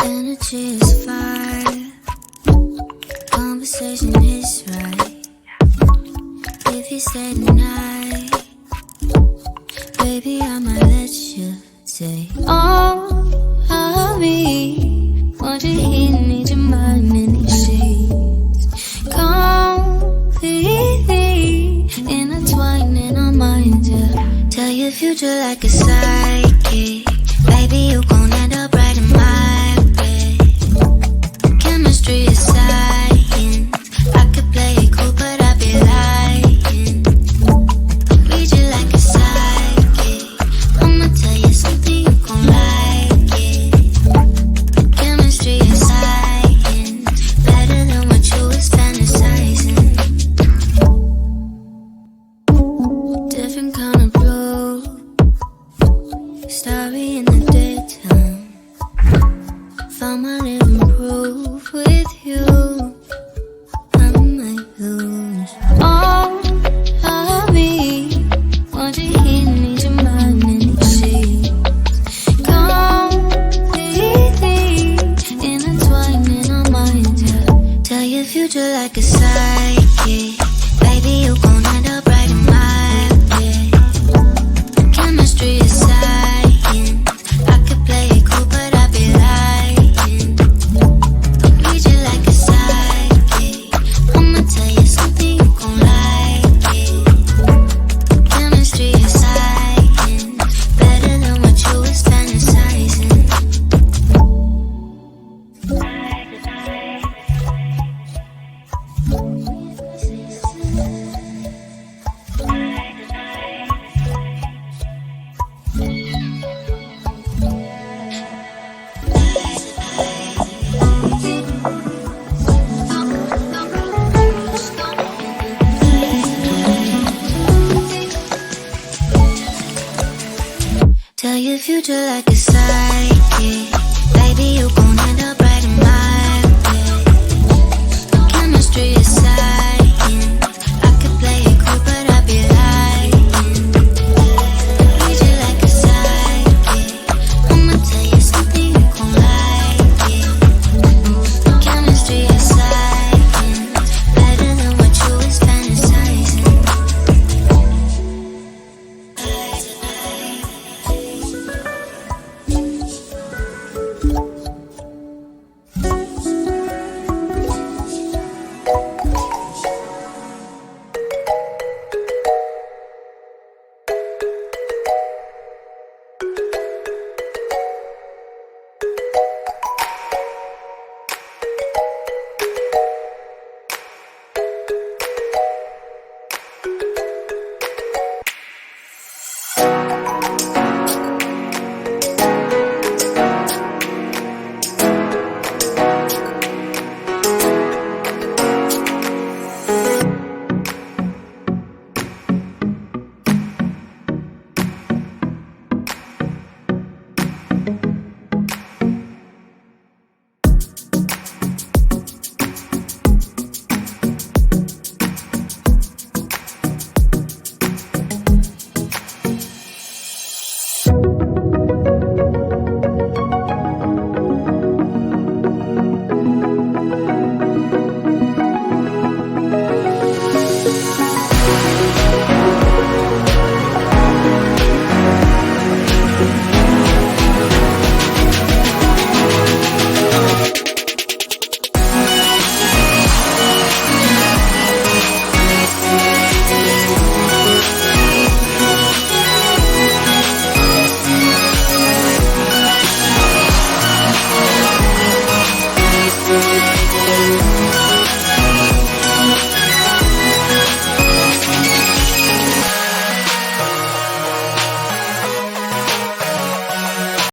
Energy is fire, conversation is right. If you stay tonight, baby, I might let you say all of me. Want you here, need your mind in these sheets. Completely intertwined in our minds, yeah. Tell your future like a psychic. Baby, you gon' end up right in my bed. Chemistry is science. I could play it cool, but I'd be lying. Read you like a psychic. I'ma tell you something, you gon' like it. Chemistry is science. Better than what you was fantasizing. Different kind of blue. Starry in the daytime. Found my living proof with you. I might lose all of me. Want you here, need your mind in these sheets. Completely intertwined in our minds, yeah. Tell your future like a psychic. Baby, you gon' end up right in my bed. Chemistry is science. I could play it cool, but I'd be lying. Read you like a psychic. I'ma tell you something, you gon' like it. Chemistry is science. Better than what you was fantasizing. Tell your future like a psychic. Baby, you gon' end up right in my bed. Chemistry is science. I could play it cool, but I'd be lying. Read you like a psychic. I'ma tell you something, you gon' like it. Chemistry is science. Better than what you was fantasizing.